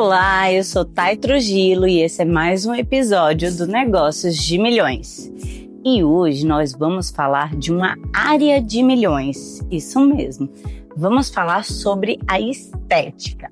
Olá, eu sou Thay Trujillo e esse é mais um episódio do Negócios de Milhões. E hoje nós vamos falar de uma área de milhões, isso mesmo. Vamos falar sobre a estética,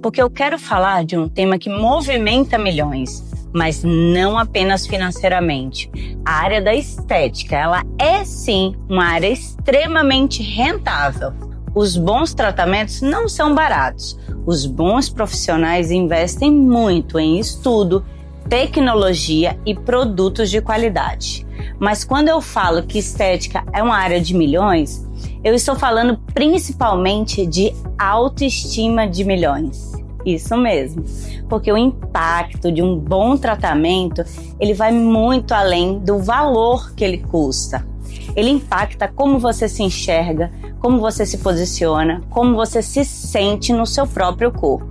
porque eu quero falar de um tema que movimenta milhões, mas não apenas financeiramente. A área da estética, ela é sim uma área extremamente rentável. Os bons tratamentos não são baratos. Os bons profissionais investem muito em estudo, tecnologia e produtos de qualidade. Mas quando eu falo que estética é uma área de milhões, eu estou falando principalmente de autoestima de milhões. Isso mesmo, porque o impacto de um bom tratamento, ele vai muito além do valor que ele custa. Ele impacta como você se enxerga, como você se posiciona, como você se sente no seu próprio corpo.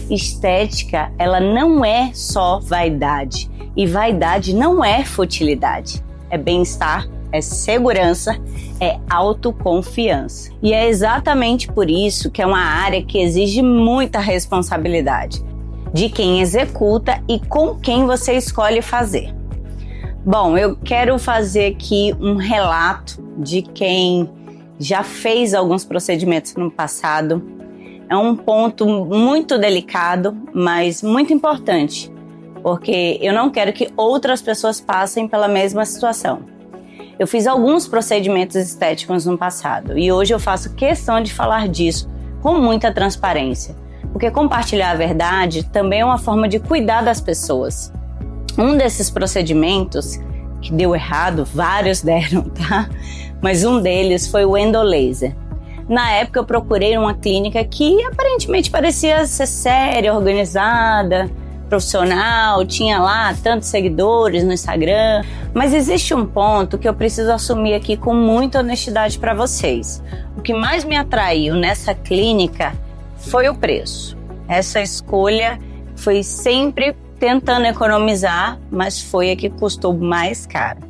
Estética, ela não é só vaidade, e vaidade não é futilidade. É bem-estar, é segurança, é autoconfiança. E é exatamente por isso que é uma área que exige muita responsabilidade de quem executa e com quem você escolhe fazer. Bom, eu quero fazer aqui um relato de quem já fez alguns procedimentos no passado. É um ponto muito delicado, mas muito importante, porque eu não quero que outras pessoas passem pela mesma situação. Eu fiz alguns procedimentos estéticos no passado e hoje eu faço questão de falar disso com muita transparência, porque compartilhar a verdade também é uma forma de cuidar das pessoas. Um desses procedimentos que deu errado, vários deram, tá? Mas um deles foi o endolaser. Na época eu procurei uma clínica que aparentemente parecia ser séria, organizada, profissional, tinha lá tantos seguidores no Instagram, mas existe um ponto que eu preciso assumir aqui com muita honestidade para vocês. O que mais me atraiu nessa clínica foi o preço. Essa escolha foi sempre tentando economizar, mas foi a que custou mais caro.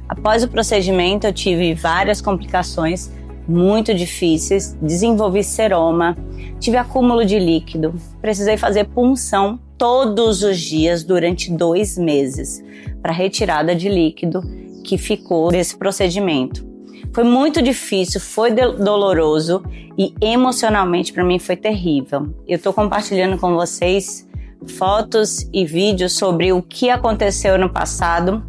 Após o procedimento eu tive várias complicações muito difíceis, desenvolvi seroma, tive acúmulo de líquido, precisei fazer punção todos os dias durante 2 meses para retirada de líquido que ficou desse procedimento. Foi muito difícil, foi doloroso e emocionalmente para mim foi terrível. Eu estou compartilhando com vocês fotos e vídeos sobre o que aconteceu no passado.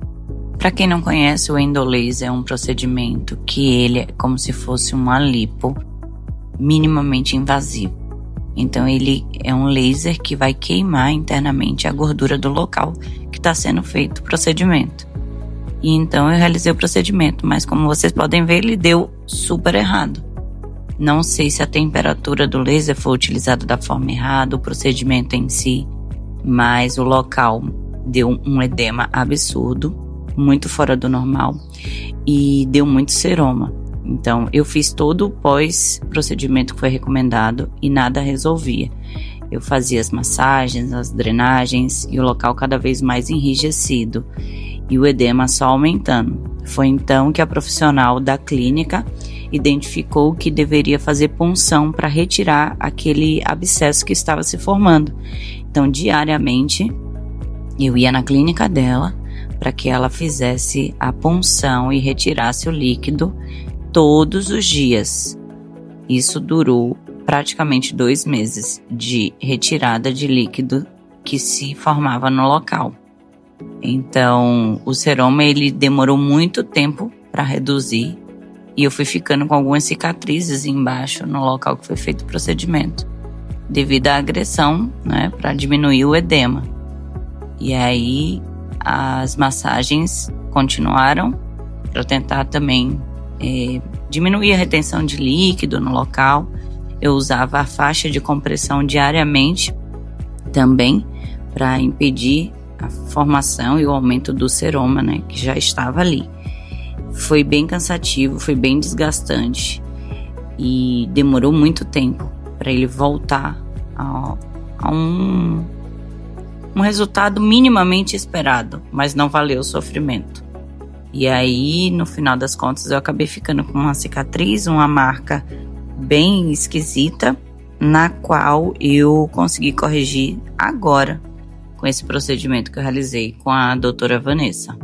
Para quem não conhece, o endolaser é um procedimento que ele é como se fosse uma lipo minimamente invasivo. Então ele é um laser que vai queimar internamente a gordura do local que está sendo feito o procedimento. E então eu realizei o procedimento, mas como vocês podem ver, ele deu super errado. Não sei se a temperatura do laser foi utilizada da forma errada, o procedimento em si, mas o local deu um edema absurdo, muito fora do normal, e deu muito seroma. Então eu fiz todo o pós-procedimento que foi recomendado e nada resolvia. Eu fazia as massagens, as drenagens e o local cada vez mais enrijecido e o edema só aumentando. Foi então que a profissional da clínica identificou que deveria fazer punção para retirar aquele abscesso que estava se formando. Então, diariamente, eu ia na clínica dela para que ela fizesse a punção e retirasse o líquido todos os dias. Isso durou praticamente 2 meses de retirada de líquido que se formava no local. Então, o seroma ele demorou muito tempo para reduzir e eu fui ficando com algumas cicatrizes embaixo no local que foi feito o procedimento, devido à agressão, né, para diminuir o edema. E aí as massagens continuaram para tentar também diminuir a retenção de líquido no local. Eu usava a faixa de compressão diariamente também para impedir a formação e o aumento do seroma, né, que já estava ali. Foi bem cansativo, foi bem desgastante e demorou muito tempo para ele voltar a um resultado minimamente esperado, mas não valeu o sofrimento. E aí, no final das contas, eu acabei ficando com uma cicatriz, uma marca bem esquisita, na qual eu consegui corrigir agora com esse procedimento que eu realizei com a doutora Vanessa.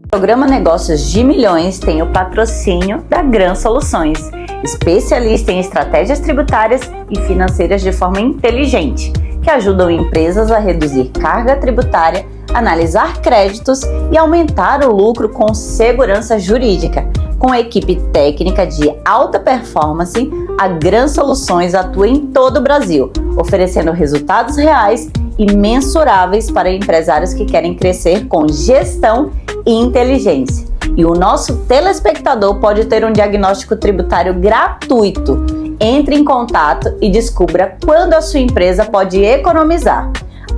O programa Negócios de Milhões tem o patrocínio da Gran Soluções, especialista em estratégias tributárias e financeiras de forma inteligente, que ajudam empresas a reduzir carga tributária, analisar créditos e aumentar o lucro com segurança jurídica. Com a equipe técnica de alta performance, a Gran Soluções atua em todo o Brasil, oferecendo resultados reais e mensuráveis para empresários que querem crescer com gestão e inteligência. E o nosso telespectador pode ter um diagnóstico tributário gratuito. Entre em contato e descubra quando a sua empresa pode economizar.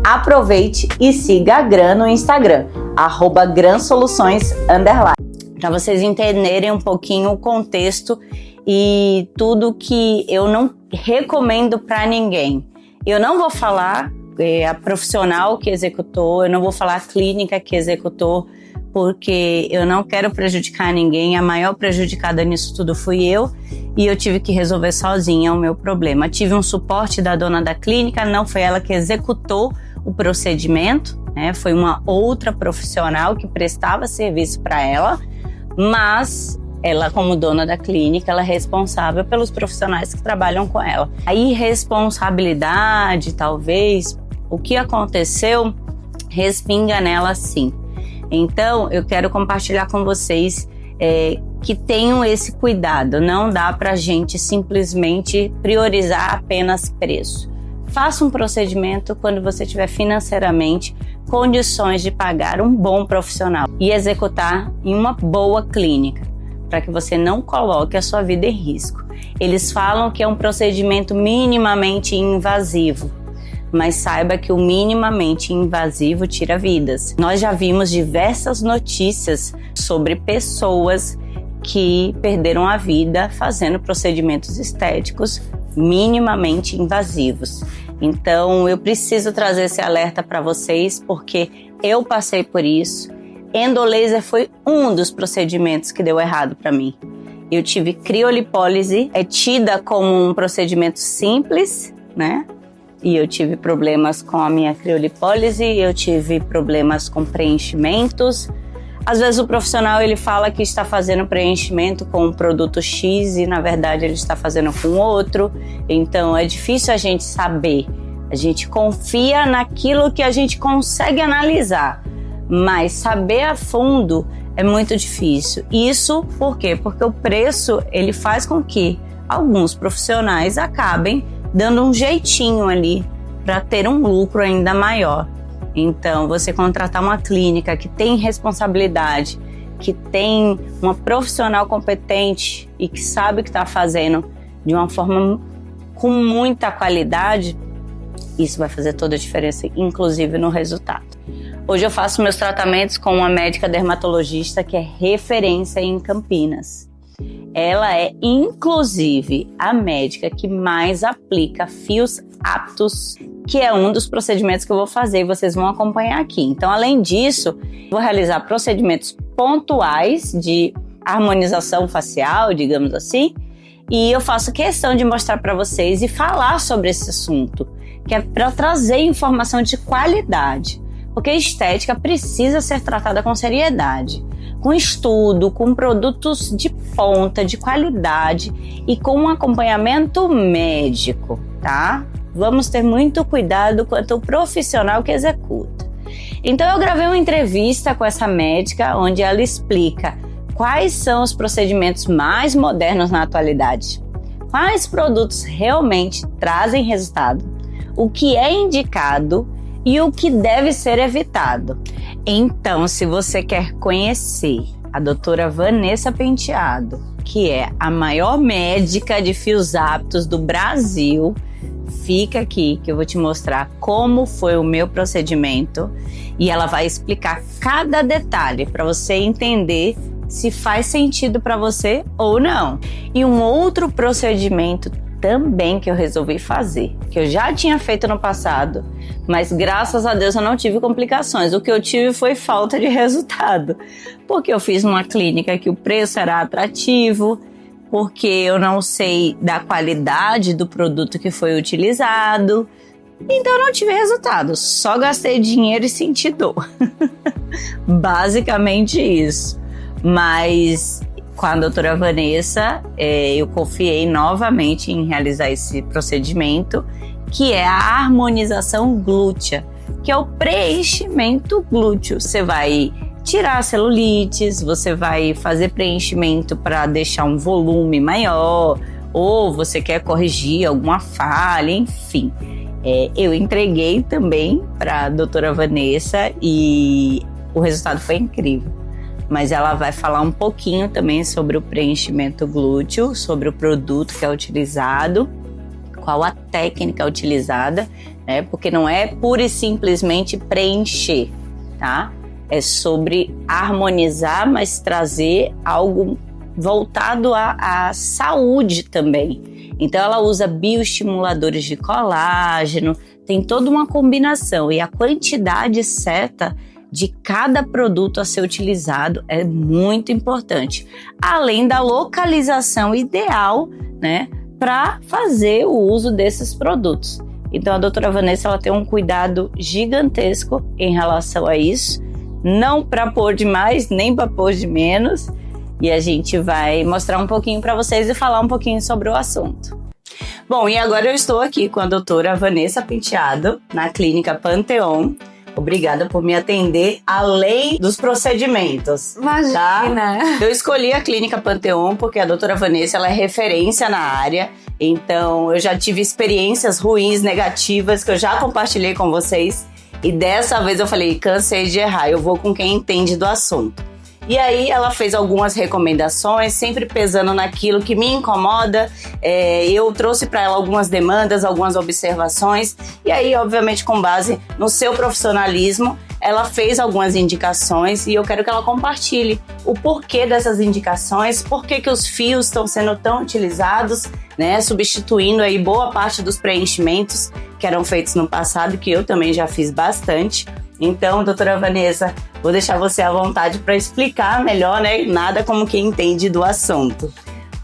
Aproveite e siga a Gran no Instagram, @gransoluções_. Para vocês entenderem um pouquinho o contexto e tudo que eu não recomendo para ninguém. Eu não vou falar a profissional que executou, eu não vou falar a clínica que executou, porque eu não quero prejudicar ninguém. A maior prejudicada nisso tudo fui eu e eu tive que resolver sozinha o meu problema. Tive um suporte da dona da clínica, não foi ela que executou o procedimento, né? Foi uma outra profissional que prestava serviço para ela, mas ela, como dona da clínica, ela é responsável pelos profissionais que trabalham com ela. A irresponsabilidade, talvez, o que aconteceu, respinga nela sim. Então, eu quero compartilhar com vocês que tenham esse cuidado. Não dá pra gente simplesmente priorizar apenas preço. Faça um procedimento quando você tiver financeiramente condições de pagar um bom profissional e executar em uma boa clínica, para que você não coloque a sua vida em risco. Eles falam que é um procedimento minimamente invasivo, mas saiba que o minimamente invasivo tira vidas. Nós já vimos diversas notícias sobre pessoas que perderam a vida fazendo procedimentos estéticos minimamente invasivos. Então, eu preciso trazer esse alerta para vocês, porque eu passei por isso. Endolaser foi um dos procedimentos que deu errado para mim. Eu tive criolipólise, é tida como um procedimento simples, né? E eu tive problemas com a minha criolipólise, eu tive problemas com preenchimentos. Às vezes o profissional ele fala que está fazendo preenchimento com um produto X e na verdade ele está fazendo com outro. Então é difícil a gente saber. A gente confia naquilo que a gente consegue analisar, mas saber a fundo é muito difícil. Isso por quê? Porque o preço ele faz com que alguns profissionais acabem dando um jeitinho ali para ter um lucro ainda maior. Então, você contratar uma clínica que tem responsabilidade, que tem uma profissional competente e que sabe o que está fazendo de uma forma com muita qualidade, isso vai fazer toda a diferença, inclusive no resultado. Hoje eu faço meus tratamentos com uma médica dermatologista que é referência em Campinas. Ela é, inclusive, a médica que mais aplica fios aptos, que é um dos procedimentos que eu vou fazer e vocês vão acompanhar aqui. Então, além disso, vou realizar procedimentos pontuais de harmonização facial, digamos assim, e eu faço questão de mostrar para vocês e falar sobre esse assunto, que é para trazer informação de qualidade, porque a estética precisa ser tratada com seriedade, com estudo, com produtos de ponta, de qualidade e com um acompanhamento médico, tá? Vamos ter muito cuidado quanto ao profissional que executa. Então eu gravei uma entrevista com essa médica onde ela explica quais são os procedimentos mais modernos na atualidade, quais produtos realmente trazem resultado, o que é indicado e o que deve ser evitado. Então, se você quer conhecer a doutora Vanessa Penteado, que é a maior médica de fios aptos do Brasil, fica aqui que eu vou te mostrar como foi o meu procedimento e ela vai explicar cada detalhe para você entender se faz sentido para você ou não. E um outro procedimento também que eu resolvi fazer, que eu já tinha feito no passado, mas graças a Deus eu não tive complicações. O que eu tive foi falta de resultado, porque eu fiz numa clínica que o preço era atrativo, porque eu não sei da qualidade do produto que foi utilizado. Então eu não tive resultado, só gastei dinheiro e senti dor. Basicamente isso. Mas com a doutora Vanessa, eu confiei novamente em realizar esse procedimento, que é a harmonização glútea, que é o preenchimento glúteo. Você vai tirar celulites, você vai fazer preenchimento para deixar um volume maior, ou você quer corrigir alguma falha, enfim. Eu entreguei também para a doutora Vanessa e o resultado foi incrível. Mas ela vai falar um pouquinho também sobre o preenchimento glúteo, sobre o produto que é utilizado, qual a técnica utilizada, né? Porque não é pura e simplesmente preencher, tá? É sobre harmonizar, mas trazer algo voltado à saúde também. Então ela usa bioestimuladores de colágeno, tem toda uma combinação e a quantidade certa de cada produto a ser utilizado é muito importante. Além da localização ideal, né, para fazer o uso desses produtos. Então a doutora Vanessa ela tem um cuidado gigantesco em relação a isso, não para pôr de mais, nem para pôr de menos. E a gente vai mostrar um pouquinho para vocês e falar um pouquinho sobre o assunto. Bom, e agora eu estou aqui com a doutora Vanessa Penteado, na Clínica Panteon. Obrigada por me atender além dos procedimentos. Imagina! Tá? Eu escolhi a Clínica Panteon porque a doutora Vanessa ela é referência na área. Então, eu já tive experiências ruins, negativas, que eu já compartilhei com vocês. E dessa vez eu falei, cansei de errar, eu vou com quem entende do assunto. E aí ela fez algumas recomendações, sempre pesando naquilo que me incomoda. Eu trouxe para ela algumas demandas, algumas observações. E aí, obviamente, com base no seu profissionalismo, ela fez algumas indicações e eu quero que ela compartilhe o porquê dessas indicações, por que os fios estão sendo tão utilizados, né, substituindo aí boa parte dos preenchimentos que eram feitos no passado, que eu também já fiz bastante. Então, doutora Vanessa, vou deixar você à vontade para explicar melhor, né? Nada como quem entende do assunto.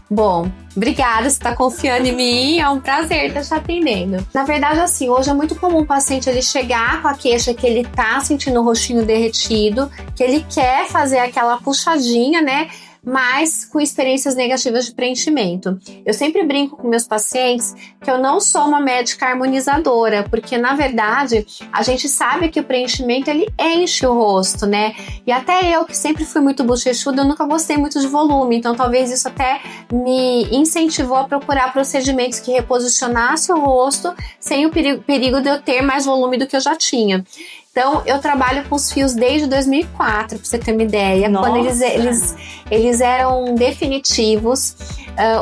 Bom, obrigada, você está confiando em mim, é um prazer estar te atendendo. Na verdade, assim, hoje é muito comum o paciente ele chegar com a queixa que ele tá sentindo o rostinho derretido, que ele quer fazer aquela puxadinha, né? Mas com experiências negativas de preenchimento. Eu sempre brinco com meus pacientes que eu não sou uma médica harmonizadora, porque na verdade a gente sabe que o preenchimento ele enche o rosto, né? E até eu que sempre fui muito bochechuda, eu nunca gostei muito de volume, então talvez isso até me incentivou a procurar procedimentos que reposicionassem o rosto sem o perigo de eu ter mais volume do que eu já tinha. Então, eu trabalho com os fios desde 2004, pra você ter uma ideia. Nossa. Quando eles eram definitivos,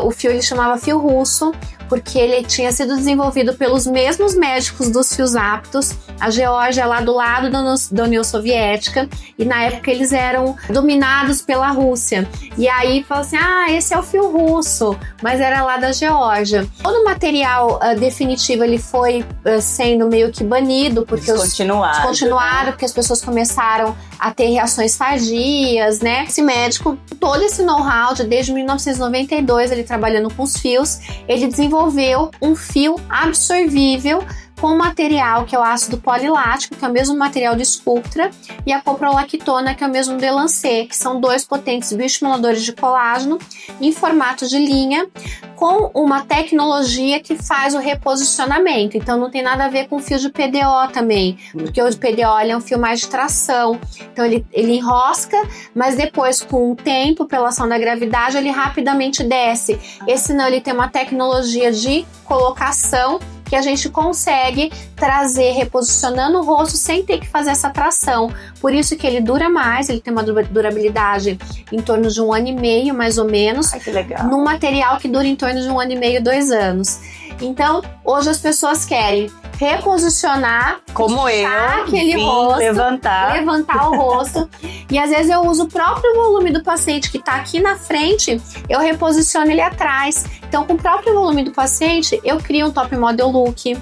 o fio ele chamava fio russo, porque ele tinha sido desenvolvido pelos mesmos médicos dos fios aptos. A Geórgia lá do lado da União Soviética, e na época eles eram dominados pela Rússia. E aí falou assim, esse é o fio russo, mas era lá da Geórgia. Todo o material definitivo ele foi sendo meio que banido, porque descontinuado, porque as pessoas começaram a ter reações tardias, né? Esse médico, todo esse know-how, desde 1992, ele trabalhando com os fios, ele desenvolveu um fio absorvível com material que é o ácido polilático, que é o mesmo material de Sculptra, e a coprolactona, que é o mesmo do Elancê, que são dois potentes bioestimuladores de colágeno em formato de linha, com uma tecnologia que faz o reposicionamento. Então não tem nada a ver com o fio de PDO também, porque o PDO é um fio mais de tração. Então ele enrosca, mas depois, com o tempo, pela ação da gravidade, ele rapidamente desce. Esse não, ele tem uma tecnologia de colocação que a gente consegue trazer reposicionando o rosto sem ter que fazer essa tração. Por isso que ele dura mais, ele tem uma durabilidade em torno de 1 ano e meio, mais ou menos. Ai, que legal. Num material que dura em torno de 1 ano e meio, 2 anos. Então, hoje as pessoas querem reposicionar, como aquele rosto, levantar o rosto. E às vezes eu uso o próprio volume do paciente que está aqui na frente, eu reposiciono ele atrás. Então, com o próprio volume do paciente, eu crio um top model look.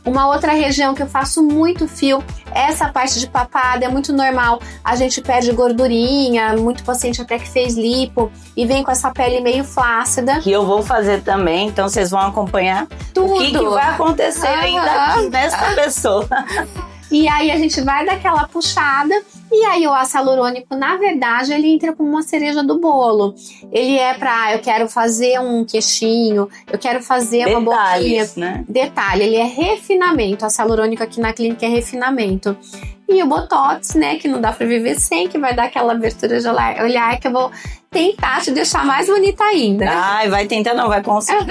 Uma outra região que eu faço muito fio essa parte de papada é muito normal. A gente perde gordurinha, muito paciente até que fez lipo e vem com essa pele meio flácida. Que eu vou fazer também, então vocês vão acompanhar Tudo. o que vai acontecer ainda aqui nessa pessoa. E aí a gente vai dar aquela puxada. E aí o ácido hialurônico, na verdade, ele entra como uma cereja do bolo. Ele é pra, eu quero fazer um queixinho, eu quero fazer uma boquinha. Né? Detalhe, ele é refinamento. O ácido hialurônico aqui na clínica é refinamento. E o Botox, né, que não dá pra viver sem, que vai dar aquela abertura de olhar que eu vou tentar te deixar mais bonita ainda. Ai, vai tentar não, vai conseguir.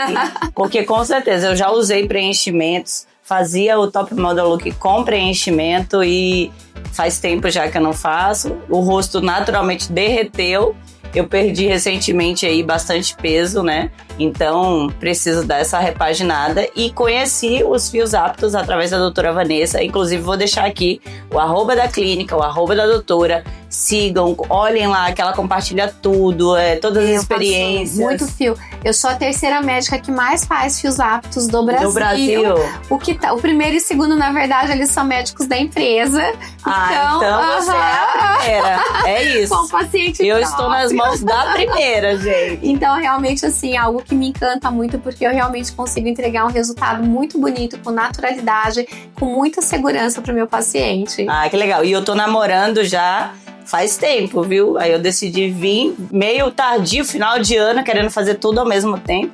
Porque com certeza, eu já usei preenchimentos, fazia o Top Model Look com preenchimento e faz tempo já que eu não faço. O rosto naturalmente derreteu. Eu perdi recentemente aí bastante peso, né? Então, preciso dar essa repaginada. E conheci os fios aptos através da doutora Vanessa. Inclusive, vou deixar aqui o @ da clínica, o @ da doutora. Sigam, olhem lá, que ela compartilha tudo, todas as experiências. Muito fio. Eu sou a terceira médica que mais faz fios aptos do Brasil. Do Brasil. O primeiro e segundo, na verdade, eles são médicos da empresa. Então você é a primeira. É isso. Com paciente eu próprio. estou nas mãos da primeira, gente. Então, realmente, assim, é algo que me encanta muito, porque eu realmente consigo entregar um resultado muito bonito, com naturalidade, com muita segurança para o meu paciente. Ah, que legal. E eu tô namorando já faz tempo, viu? Aí eu decidi vir meio tardio, final de ano, querendo fazer tudo ao mesmo tempo.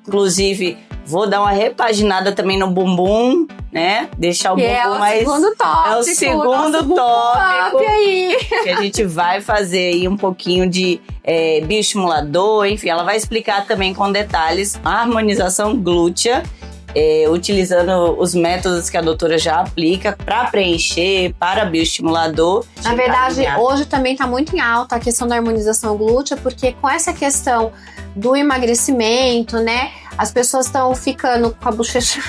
Inclusive, vou dar uma repaginada também no bumbum, né? Deixar o bumbum mais... Segundo tópico, é o segundo tópico. Aí. Que a gente vai fazer aí um pouquinho de bioestimulador, enfim, ela vai explicar também com detalhes a harmonização glútea, utilizando os métodos que a doutora já aplica para preencher, para bioestimulador. Na verdade, hoje também está muito em alta a questão da harmonização glútea, porque com essa questão do emagrecimento, né, as pessoas estão ficando com a bochecha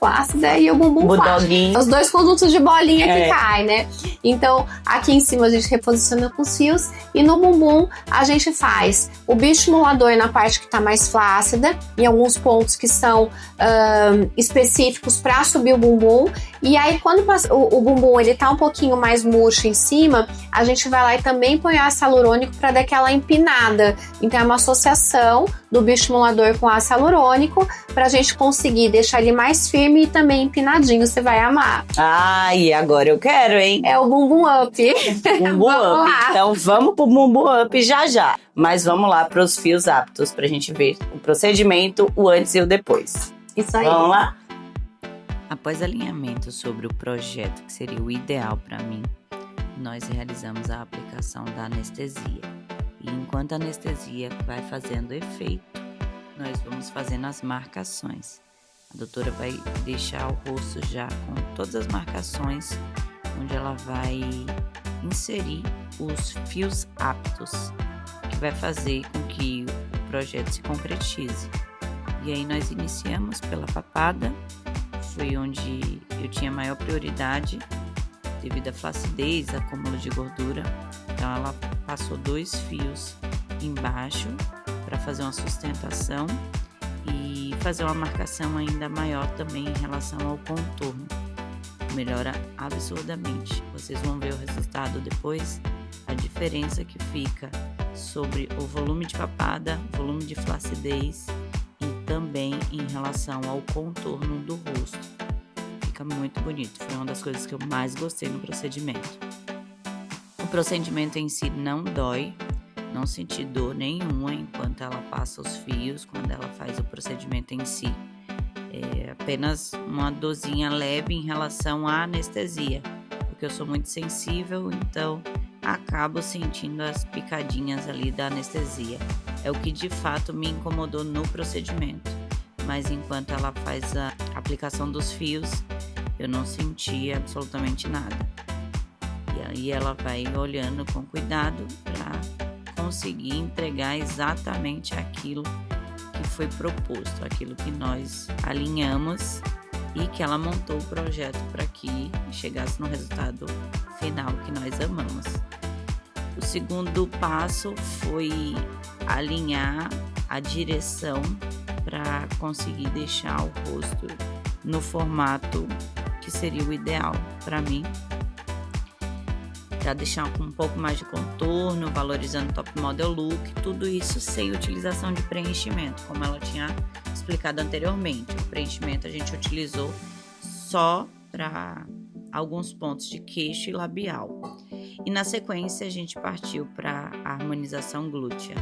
flácida e o bumbum flácido. Os dois conjuntos de bolinha que cai, né? Então, aqui em cima a gente reposiciona com os fios e no bumbum a gente faz o bioestimulador na parte que está mais flácida, em alguns pontos que são específicos para subir o bumbum. E aí, quando o bumbum ele tá um pouquinho mais murcho em cima, a gente vai lá e também põe ácido hialurônico para dar aquela empinada. Então, é uma associação do bioestimulador com ácido hialurônico para a gente conseguir deixar ele mais firme e também empinadinho. Você vai amar. Ai, agora eu quero, hein? É o bumbum up. Bumbum up. Então, vamos pro bumbum up já. Mas vamos lá pros fios aptos pra gente ver o procedimento, o antes e o depois. Isso aí. Vamos lá? Após alinhamento sobre o projeto que seria o ideal para mim, nós realizamos a aplicação da anestesia. E enquanto a anestesia vai fazendo efeito, nós vamos fazendo as marcações. A doutora vai deixar o rosto já com todas as marcações, onde ela vai inserir os fios aptos, que vai fazer com que o projeto se concretize. E aí nós iniciamos pela papada, foi onde eu tinha maior prioridade devido à flacidez, acúmulo de gordura. Então ela passou 2 fios embaixo para fazer uma sustentação e fazer uma marcação ainda maior também em relação ao contorno. Melhora absurdamente. Vocês vão ver o resultado depois, a diferença que fica sobre o volume de papada, volume de flacidez e também em relação ao contorno do rosto. Fica muito bonito, foi uma das coisas que eu mais gostei no procedimento. O procedimento em si não dói, não senti dor nenhuma enquanto ela passa os fios, quando ela faz o procedimento em si. É apenas uma dorzinha leve em relação à anestesia, porque eu sou muito sensível, então acabo sentindo as picadinhas ali da anestesia. É o que de fato me incomodou no procedimento, mas enquanto ela faz a aplicação dos fios, eu não senti absolutamente nada. E aí ela vai olhando com cuidado para conseguir entregar exatamente aquilo que foi proposto, aquilo que nós alinhamos e que ela montou o projeto para que chegasse no resultado final que nós amamos. O segundo passo foi alinhar a direção para conseguir deixar o rosto no formato que seria o ideal para mim, para deixar com um pouco mais de contorno, valorizando o top model look, tudo isso sem utilização de preenchimento, como ela tinha explicado anteriormente. O preenchimento a gente utilizou só para alguns pontos de queixo e labial. E na sequência a gente partiu para a harmonização glútea.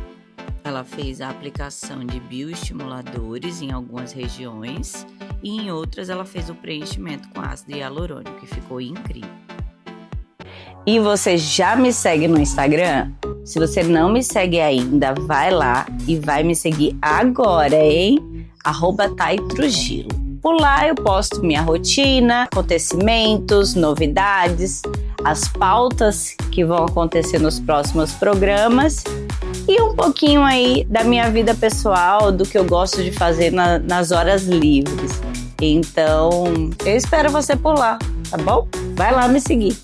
Ela fez a aplicação de bioestimuladores em algumas regiões e em outras ela fez o preenchimento com ácido hialurônico, que ficou incrível. E você já me segue no Instagram? Se você não me segue ainda, vai lá e vai me seguir agora, hein? @ThaiTrujillo. Por lá eu posto minha rotina, acontecimentos, novidades, as pautas que vão acontecer nos próximos programas e um pouquinho aí da minha vida pessoal, do que eu gosto de fazer nas horas livres. Então, eu espero você por lá, tá bom? Vai lá me seguir.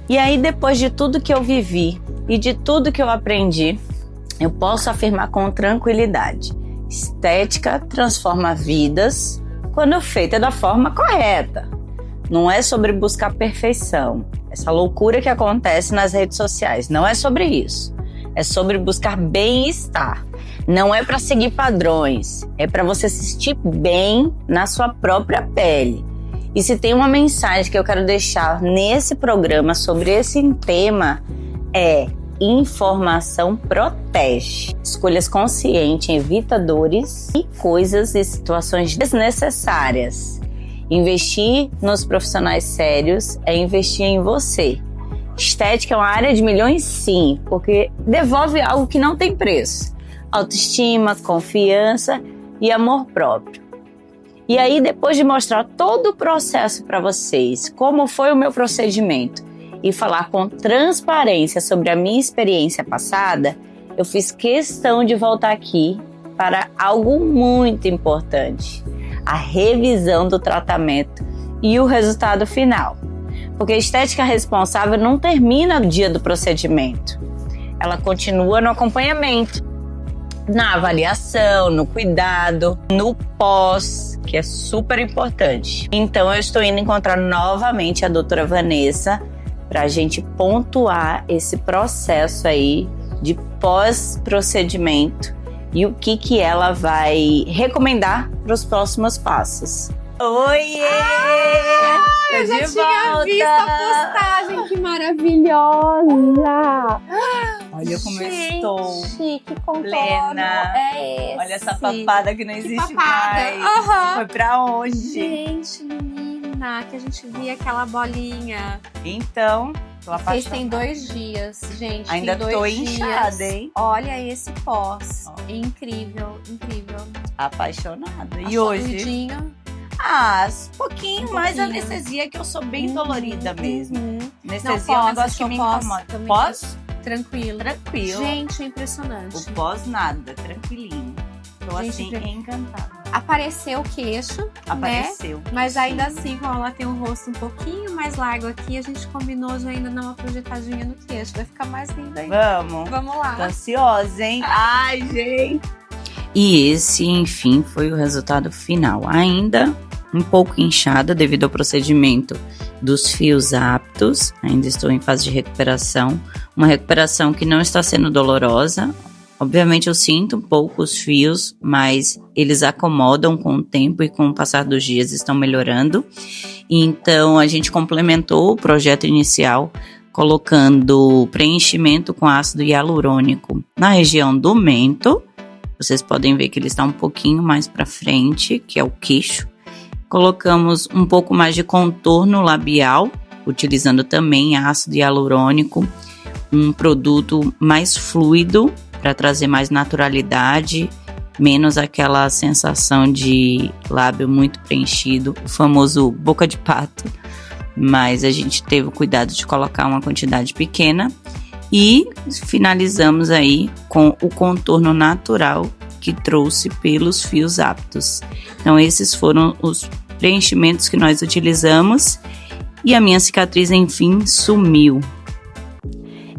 E aí, depois de tudo que eu vivi e de tudo que eu aprendi, eu posso afirmar com tranquilidade: estética transforma vidas quando feita da forma correta. Não é sobre buscar perfeição. Essa loucura que acontece nas redes sociais, não é sobre isso. É sobre buscar bem-estar. Não é para seguir padrões, é para você se sentir bem na sua própria pele. E se tem uma mensagem que eu quero deixar nesse programa sobre esse tema, é: informação protege. Escolhas conscientes evita dores e coisas e situações desnecessárias. Investir nos profissionais sérios é investir em você. Estética é uma área de milhões, sim, porque devolve algo que não tem preço: autoestima, confiança e amor próprio. E aí, depois de mostrar todo o processo para vocês, como foi o meu procedimento, e falar com transparência sobre a minha experiência passada, eu fiz questão de voltar aqui para algo muito importante: a revisão do tratamento e o resultado final. Porque a estética responsável não termina no dia do procedimento. Ela continua no acompanhamento, na avaliação, no cuidado, no pós, que é super importante. Então eu estou indo encontrar novamente a doutora Vanessa para a gente pontuar esse processo aí de pós-procedimento e o que ela vai recomendar para os próximos passos. Oiê! Eu já tinha visto a postagem, que maravilhosa! Olha como gente, eu estou que contorno plena. é esse? Olha essa papada que não existe papada. mais. Foi pra onde? Gente, menina, que a gente via aquela bolinha. Então, tô apaixonada. Fez tem 2 dias, gente. Ainda tem 2 tô dias. inchada, hein? Olha esse pós. Ó. Incrível, incrível. Apaixonada. A E hoje? doidinha. Pouquinho mais anestesia, que eu sou bem dolorida mesmo. Anestesia Não, é um negócio que me incomoda. também. Pós? Tranquilo. Tranquilo. Gente, impressionante. O pós nada, tranquilinho. Tô Gente, assim, encantada. Apareceu o queixo, Apareceu. né? Mas ainda assim, como ela tem um rosto um pouquinho mais largo aqui, a gente combinou de ainda dar uma projetadinha no queixo. Vai ficar mais linda ainda. Vamos lá. Tô ansiosa, hein? Ai, gente. E esse, enfim, foi o resultado final. Ainda um pouco inchada devido ao procedimento dos fios aptos. Ainda estou em fase de recuperação. Uma recuperação que não está sendo dolorosa. Obviamente eu sinto um pouco os fios, mas eles acomodam com o tempo e com o passar dos dias estão melhorando. Então a gente complementou o projeto inicial colocando preenchimento com ácido hialurônico na região do mento. Vocês podem ver que ele está um pouquinho mais para frente, que é o queixo. Colocamos um pouco mais de contorno labial, utilizando também ácido hialurônico, um produto mais fluido para trazer mais naturalidade, menos aquela sensação de lábio muito preenchido, o famoso boca de pato. Mas a gente teve o cuidado de colocar uma quantidade pequena e finalizamos aí com o contorno natural que trouxe pelos fios aptos. Então esses foram os preenchimentos que nós utilizamos e a minha cicatriz, enfim, sumiu.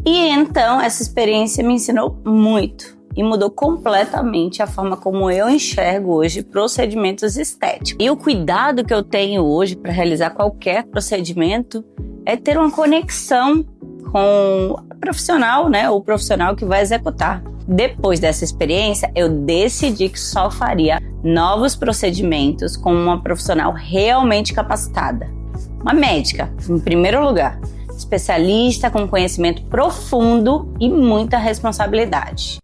E então essa experiência me ensinou muito e mudou completamente a forma como eu enxergo hoje procedimentos estéticos. E o cuidado que eu tenho hoje para realizar qualquer procedimento é ter uma conexão com o profissional, né? O profissional que vai executar. Depois dessa experiência, eu decidi que só faria novos procedimentos com uma profissional realmente capacitada. Uma médica, em primeiro lugar, especialista com conhecimento profundo e muita responsabilidade.